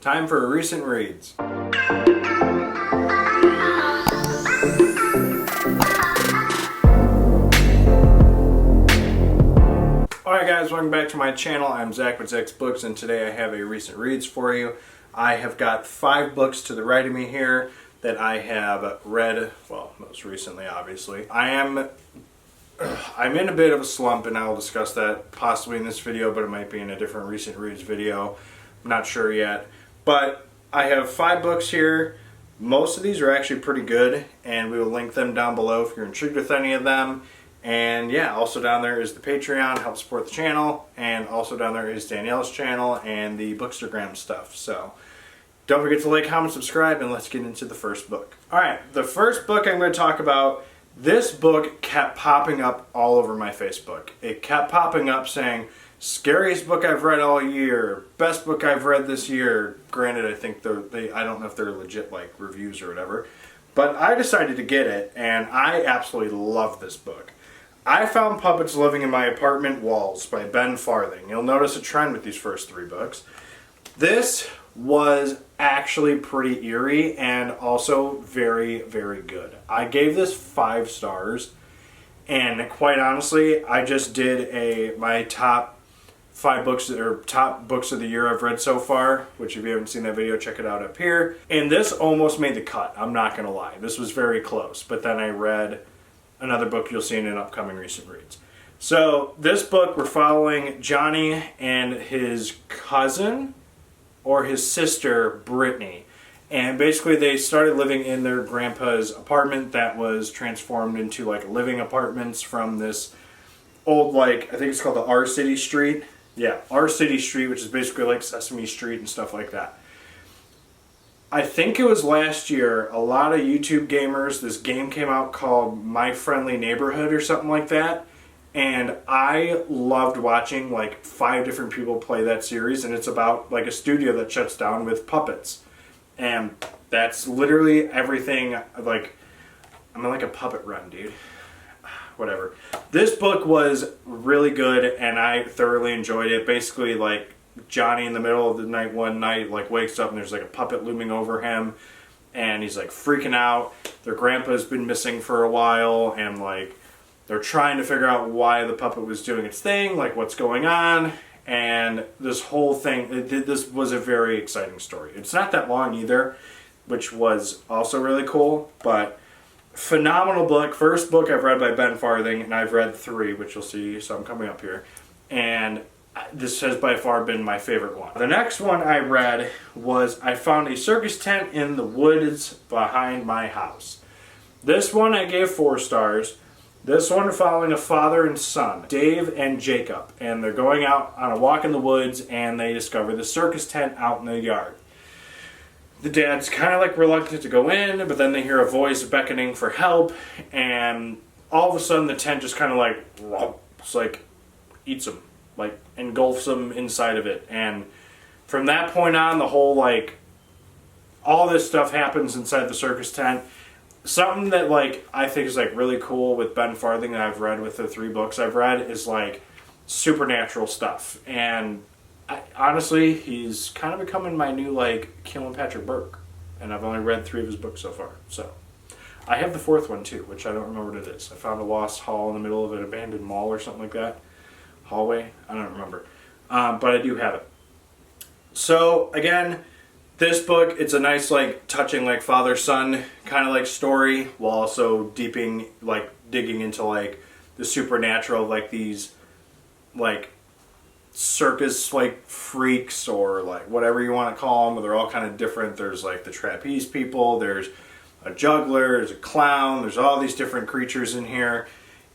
Time for recent reads. Alright guys, welcome back to my channel. I'm Zach with Zacks Books, and today I have a recent reads for you. I have got 5 books to the right of me here that I have read, well, most recently obviously. I'm in a bit of a slump, and I'll discuss that possibly in this video, but it might be in a different recent reads video. I'm not sure yet. But I have 5 books here. Most of these are actually pretty good, and we will link them down below if you're intrigued with any of them. And yeah, also down there is the Patreon, help support the channel, and also down there is Danielle's channel and the Bookstagram stuff. So don't forget to like, comment, subscribe, and let's get into the first book. Alright, the first book I'm going to talk about, this book kept popping up all over my Facebook. It kept popping up saying, scariest book I've read all year, best book I've read this year. Granted, I think I don't know if they're legit like reviews or whatever, but I decided to get it, and I absolutely love this book. I Found Puppets Living in My Apartment Walls by Ben Farthing. You'll notice a trend with these first 3 books. This was actually pretty eerie and also very, very good. I gave this 5 stars, and quite honestly, I just did my top 5 books, or top books of the year I've read so far, which if you haven't seen that video, check it out up here. And this almost made the cut, I'm not gonna lie. This was very close, but then I read another book you'll see in an upcoming recent reads. So this book, we're following Johnny and his cousin or his sister Brittany, and basically they started living in their grandpa's apartment that was transformed into like living apartments from this old, like, I think it's called the R City Street. Yeah, R City Street, which is basically like Sesame Street and stuff like that. I think it was last year, a lot of YouTube gamers, this game came out called My Friendly Neighborhood or something like that, and I loved watching like 5 different people play that series, and it's about like a studio that shuts down with puppets, and that's literally everything. Like, I'm in like a puppet run, dude. Whatever. This book was really good, and I thoroughly enjoyed it. Basically, like, Johnny in the middle of the night one night like wakes up and there's like a puppet looming over him, and he's like freaking out. Their grandpa's been missing for a while, and like they're trying to figure out why the puppet was doing its thing, like what's going on. And this whole thing, this was a very exciting story. It's not that long either, which was also really cool, but phenomenal book. First book I've read by Ben Farthing, and I've read 3, which you'll see some coming up here, and this has by far been my favorite one. The next one I read was I Found a Circus Tent in the Woods Behind My House. This one I gave 4 stars. This one following a father and son, Dave and Jacob, and they're going out on a walk in the woods, and they discover the circus tent out in the yard. The dad's kind of like reluctant to go in, but then they hear a voice beckoning for help, and all of a sudden the tent just kind of like, it's like eats them. Like engulfs them inside of it, and from that point on, the whole like all this stuff happens inside the circus tent. Something that like I think is like really cool with Ben Farthing that I've read with the 3 books I've read is like supernatural stuff, and honestly, he's kind of becoming my new like Killing Patrick Burke, and I've only read 3 of his books so far. So I have the 4th one too, which I don't remember what it is. I found a lost hall in the middle of an abandoned mall or something like that. Hallway? I don't remember. But I do have it. So, again, this book, it's a nice, like, touching, like, father-son kind of, like, story, while also digging into, like, the supernatural, like, these, like, circus, like, freaks, or, like, whatever you want to call them. They're all kind of different. There's, like, the trapeze people, there's a juggler, there's a clown, there's all these different creatures in here,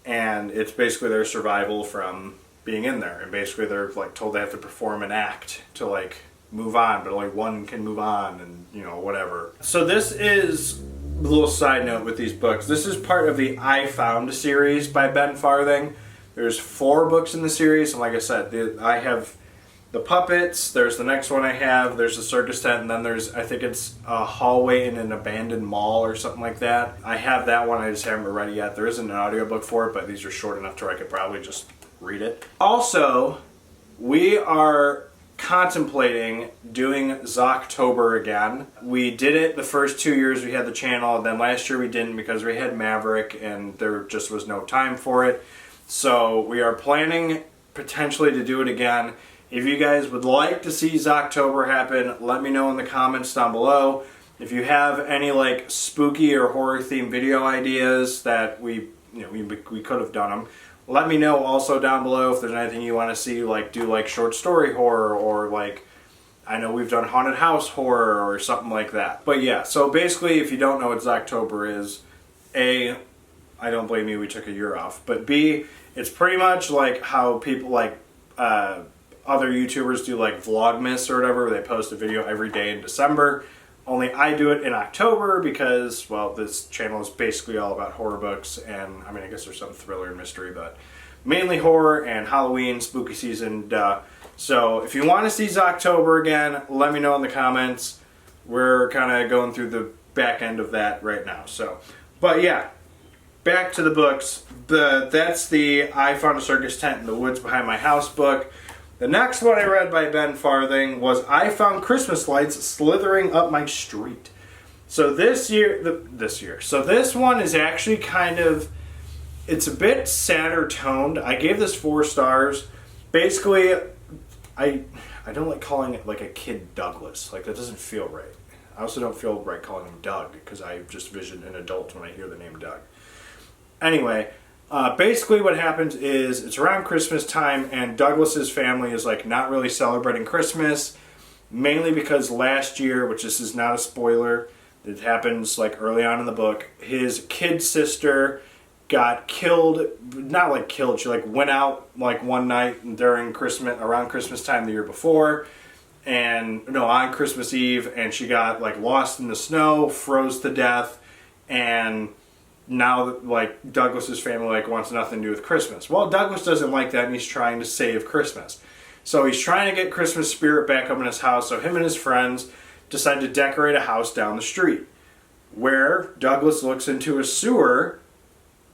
and it's basically their survival from being in there, and basically they're like told they have to perform an act to like move on, but only one can move on, and you know, whatever. So this is a little side note with these books. This is part of the I Found series by Ben Farthing. There's 4 books in the series, and like I said, I have the puppets, there's the next one I have, there's the circus tent, and then there's, I think it's a hallway in an abandoned mall or something like that. I have that one, I just haven't read it yet. There isn't an audiobook for it, but these are short enough to where I could probably just read it. Also, we are contemplating doing Zocktober again. We did it the first 2 years we had the channel, and then last year we didn't because we had Maverick and there just was no time for it. So we are planning potentially to do it again. If you guys would like to see Zocktober happen, let me know in the comments down below. If you have any like spooky or horror themed video ideas that we could have done them, let me know also down below if there's anything you want to see, like do like short story horror, or like, I know we've done haunted house horror or something like that. But yeah, so basically if you don't know what Zocktober is, A, I don't blame you, we took a year off, but B, it's pretty much like how people like other YouTubers do like Vlogmas or whatever, where they post a video every day in December. Only I do it in October because, well, this channel is basically all about horror books, and I mean, I guess there's some thriller and mystery, but mainly horror and Halloween, spooky season, duh. So if you want to see Zocktober again, let me know in the comments. We're kind of going through the back end of that right now. So, but yeah, back to the books. That's the I Found a Circus Tent in the Woods Behind My House book. The next one I read by Ben Farthing was I Found Christmas Lights Slithering Up My Street. So this one is actually kind of, it's a bit sadder toned. I gave this 4 stars. Basically, I don't like calling it like a kid Douglas. Like, that doesn't feel right. I also don't feel right calling him Doug because I just vision an adult when I hear the name Doug. Anyway, basically what happens is it's around Christmas time and Douglas's family is like not really celebrating Christmas, mainly because last year, which this is not a spoiler, it happens like early on in the book, his kid sister got killed, not like killed, she like went out like one night during Christmas, around Christmas time the year before, and no, on Christmas Eve, and she got like lost in the snow, froze to death, and now like Douglas's family like wants nothing to do with Christmas. Well, Douglas doesn't like that and he's trying to save Christmas. So he's trying to get Christmas spirit back up in his house, so him and his friends decide to decorate a house down the street, where Douglas looks into a sewer,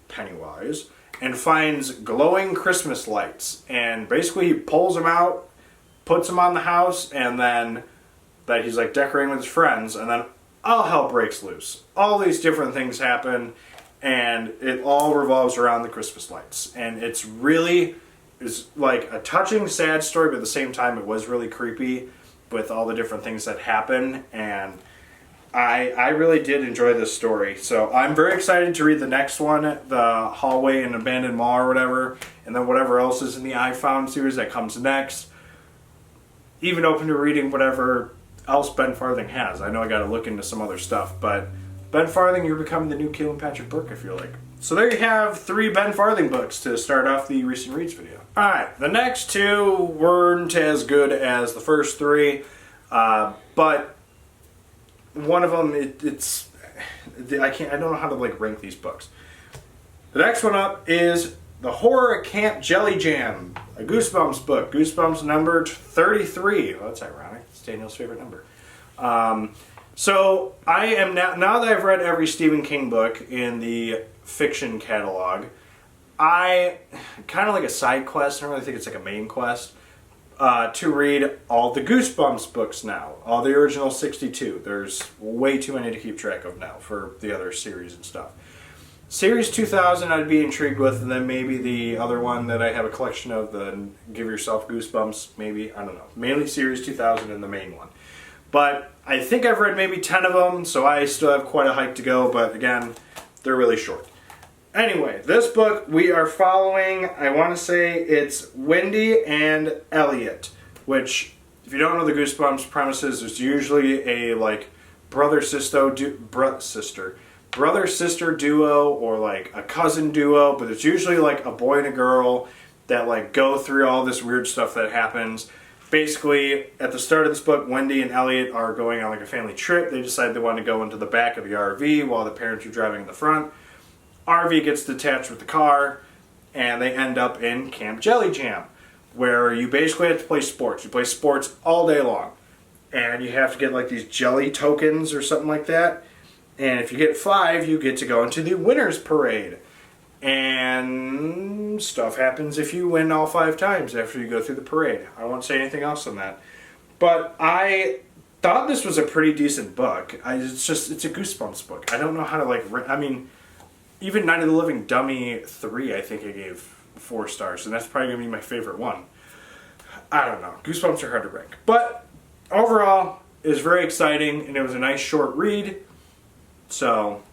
Pennywise, and finds glowing Christmas lights. And basically he pulls them out, puts them on the house, and then that he's like decorating with his friends, and then all hell breaks loose. All these different things happen, and it all revolves around the Christmas lights. And it's like a touching, sad story, but at the same time it was really creepy with all the different things that happen, and I really did enjoy this story. So I'm very excited to read the next one, the Hallway in Abandoned Mall or whatever, and then whatever else is in the I Found series that comes next. Even open to reading whatever else Ben Farthing has. I know I gotta look into some other stuff, but Ben Farthing, you're becoming the new Keelan Patrick Burke, I feel like. So there you have 3 Ben Farthing books to start off the recent reads video. Alright, the next 2 weren't as good as the first 3, but one of them, I don't know how to like rank these books. The next one up is The Horror at Camp Jelly Jam, a Goosebumps book. Goosebumps number 33. Oh, that's ironic. It's Danielle's favorite number. So I am now that I've read every Stephen King book in the fiction catalog, I kind of like a side quest. I don't really think it's like a main quest. To read all the Goosebumps books now. All the original 62. There's way too many to keep track of now for the other series and stuff. Series 2000 I'd be intrigued with, and then maybe the other one that I have a collection of, the Give Yourself Goosebumps, maybe, I don't know. Mainly Series 2000 and the main one. But I think I've read maybe 10 of them, so I still have quite a hike to go, but again, they're really short. Anyway, this book we are following, I want to say it's Wendy and Elliot, which, if you don't know the Goosebumps premises, there's usually a like brother-sister duo or like a cousin duo, but it's usually like a boy and a girl that like go through all this weird stuff that happens. Basically, at the start of this book, Wendy and Elliot are going on like a family trip. They decide they want to go into the back of the RV while the parents are driving in the front. RV gets detached with the car, and they end up in Camp Jelly Jam, where you basically have to play sports. You play sports all day long, and you have to get like these jelly tokens or something like that. And if you get 5, you get to go into the winner's parade. And stuff happens if you win all 5 times after you go through the parade. I won't say anything else on that. But I thought this was a pretty decent book. It's a Goosebumps book. I don't know how to like, I mean, even Night of the Living Dummy 3, I think I gave 4 stars, and that's probably going to be my favorite one. I don't know. Goosebumps are hard to rank. But overall, it was very exciting, and it was a nice short read. So,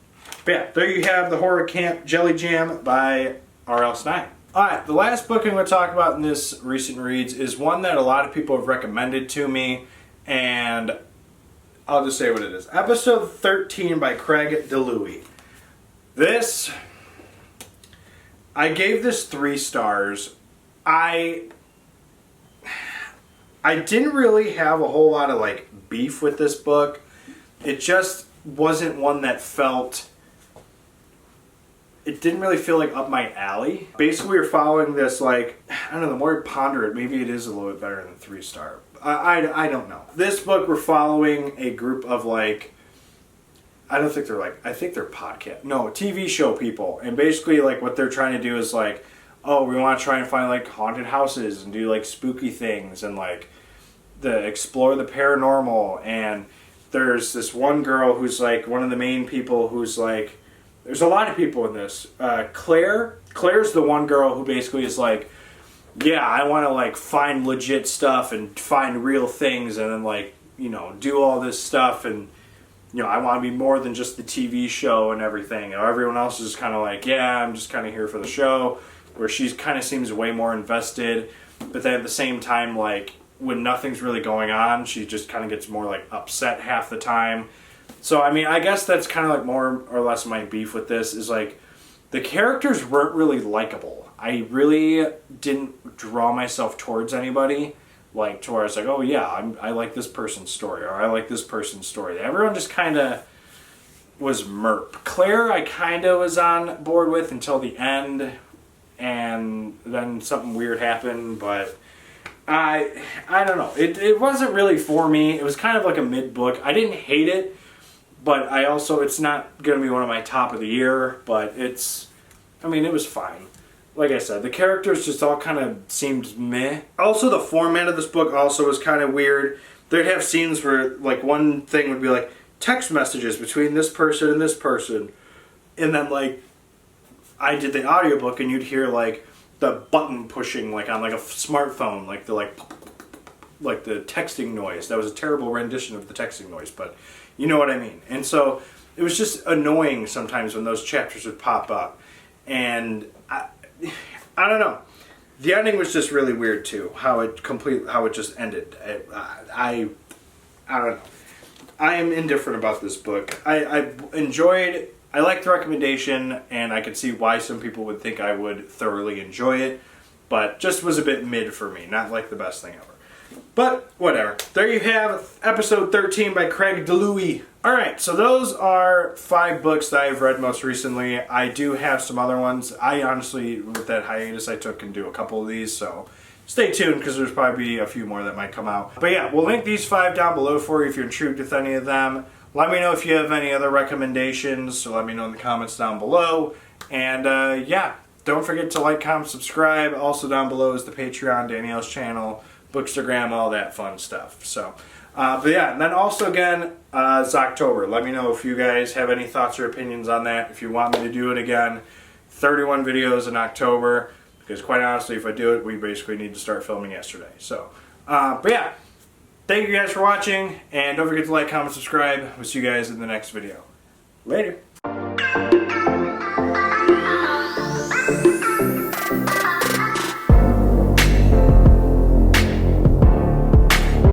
but yeah, there you have The Horror Camp Jelly Jam by R.L. Stine. Alright, the last book I'm going to talk about in this recent reads is one that a lot of people have recommended to me, and I'll just say what it is. Episode 13 by Craig DeLuey. This, I gave this 3 stars. I didn't really have a whole lot of like beef with this book. It just wasn't one that felt, it didn't really feel like up my alley. Basically, we're following this like, I don't know, the more you ponder it, maybe it is a little bit better than 3 star. I don't know. This book, we're following a group of like, I don't think they're like, I think they're TV show people. And basically like what they're trying to do is like, oh, we want to try and find like haunted houses and do like spooky things and like explore the paranormal. And there's this one girl who's like one of the main people who's like, there's a lot of people in this. Claire's the one girl who basically is like, yeah, I want to like find legit stuff and find real things and then like, you know, do all this stuff and, you know, I want to be more than just the TV show and everything. And everyone else is kind of like, yeah, I'm just kind of here for the show. Where she kind of seems way more invested. But then at the same time, like, when nothing's really going on, she just kind of gets more like upset half the time. So, I mean, I guess that's kind of like more or less my beef with this is like, the characters weren't really likable. I really didn't draw myself towards anybody, like to where I was like, oh yeah, I like this person's story, or I like this person's story. Everyone just kind of was merp. Claire I kind of was on board with until the end, and then something weird happened, but I don't know. It wasn't really for me. It was kind of like a mid book. I didn't hate it, but it's not going to be one of my top of the year, but I mean, it was fine. Like I said, the characters just all kind of seemed meh. Also, the format of this book also was kind of weird. They'd have scenes where, like, one thing would be, like, text messages between this person and this person. And then, like, I did the audiobook and you'd hear, like, the button pushing, like, on, like, a smartphone. Like, the texting noise. That was a terrible rendition of the texting noise, but you know what I mean. And so, it was just annoying sometimes when those chapters would pop up. And I don't know. The ending was just really weird too. How it just ended. I don't know. I am indifferent about this book. I enjoyed. I liked the recommendation, and I could see why some people would think I would thoroughly enjoy it, but just was a bit mid for me. Not like the best thing ever. But whatever. There you have episode 13 by Craig DeLuey. Alright, so those are 5 books that I've read most recently. I do have some other ones. I honestly, with that hiatus I took, can do a couple of these, so stay tuned because there's probably a few more that might come out. But yeah, we'll link these 5 down below for you if you're intrigued with any of them. Let me know if you have any other recommendations, so let me know in the comments down below. And yeah, don't forget to like, comment, subscribe. Also down below is the Patreon, Danielle's channel, Bookstagram, all that fun stuff. So, but yeah, and then also again, Zocktober. Let me know if you guys have any thoughts or opinions on that. If you want me to do it again, 31 videos in October. Because quite honestly, if I do it, we basically need to start filming yesterday. So, but yeah, thank you guys for watching, and don't forget to like, comment, subscribe. We'll see you guys in the next video. Later.